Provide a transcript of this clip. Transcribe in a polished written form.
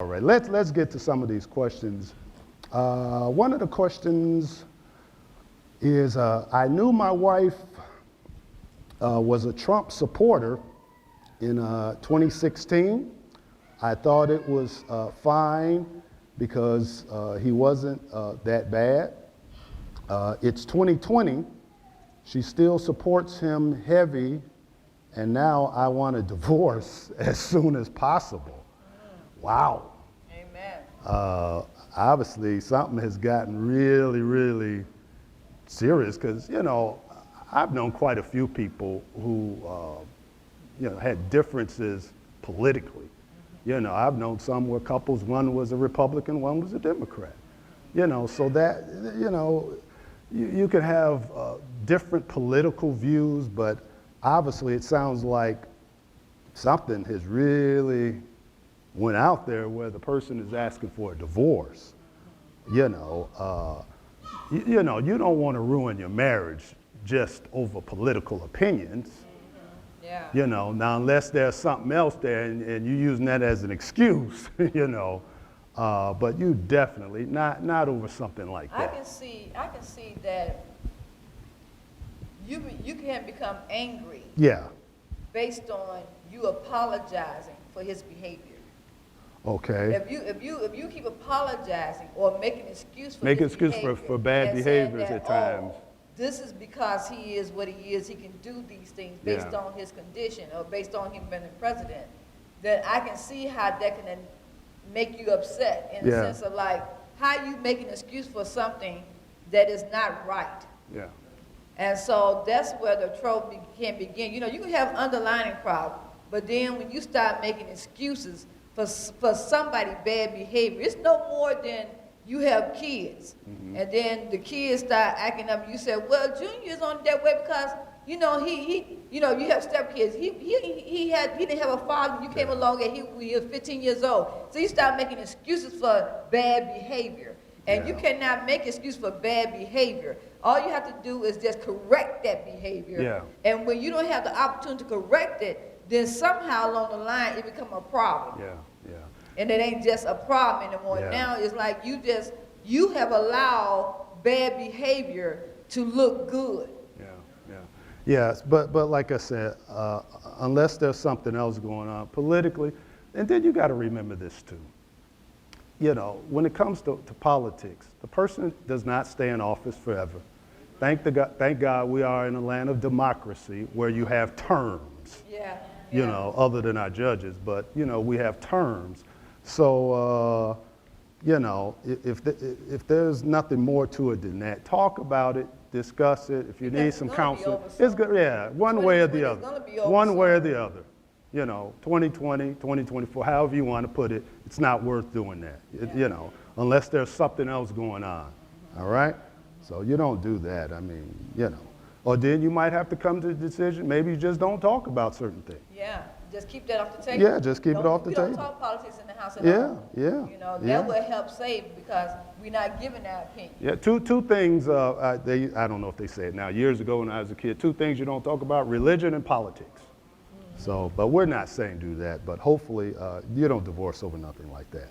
All right, let's get to some of these questions. One of the questions is, I knew my wife was a Trump supporter in 2016. I thought it was fine because he wasn't that bad. It's 2020. She still supports him heavy, and now I want a divorce as soon as possible. Wow. Amen. Obviously, something has gotten really, really serious because, you know, I've known quite a few people who, you know, had differences politically. You know, I've known some where couples, one was a Republican, one was a Democrat. You know, so that, you know, you can have different political views, but obviously it sounds like something has really went out there where the person is asking for a divorce. You know, you don't want to ruin your marriage just over political opinions. Yeah. You know, now unless there's something else there and you're using that as an excuse, you know, but you definitely not over something like that. I can see that you can become angry. Yeah. Based on you apologizing for his behavior. Okay. If you keep apologizing or making an excuse for Make his excuse behavior for bad behaviors at times. Oh, this is because he is what he is. He can do these things based on his condition or based on him being the president. Then I can see how that can make you upset in the sense of like, how you make an excuse for something that is not right. Yeah. And so that's where the trouble can begin. You know, you can have underlying problems, but then when you start making excuses for somebody's bad behavior, it's no more than you have kids. Mm-hmm. And then the kids start acting up. You say, well, Junior is on that way because, you know, he you know, you have stepkids. He didn't have a father. You came along and he was 15 years old. So you start making excuses for bad behavior. And you cannot make excuse for bad behavior. All you have to do is just correct that behavior. Yeah. And when you don't have the opportunity to correct it, then somehow along the line it becomes a problem. Yeah. And it ain't just a problem anymore. Yeah. Now it's like you have allowed bad behavior to look good. Yes, but like I said, unless there's something else going on politically, and then you got to remember this too. You know, when it comes to politics, the person does not stay in office forever. Thank God we are in a land of democracy where you have terms. Yeah. You know, other than our judges, but you know, we have terms. So, you know, if there's nothing more to it than that, talk about it, discuss it. If you need some counsel, it's good. Yeah, one way or the other. One way or the other. You know, 2020, 2024, however you want to put it, it's not worth doing that. You know, unless there's something else going on. All right? So you don't do that. I mean, you know. Or then you might have to come to the decision, maybe you just don't talk about certain things. Yeah, just keep that off the table. Yeah, just keep it off the table. We don't talk politics in the house at all. Yeah. You know, that will help save because we're not giving our opinion. Yeah, two things, I don't know if they say it now, years ago when I was a kid, two things you don't talk about, religion and politics. Mm-hmm. So, but we're not saying do that, but hopefully you don't divorce over nothing like that.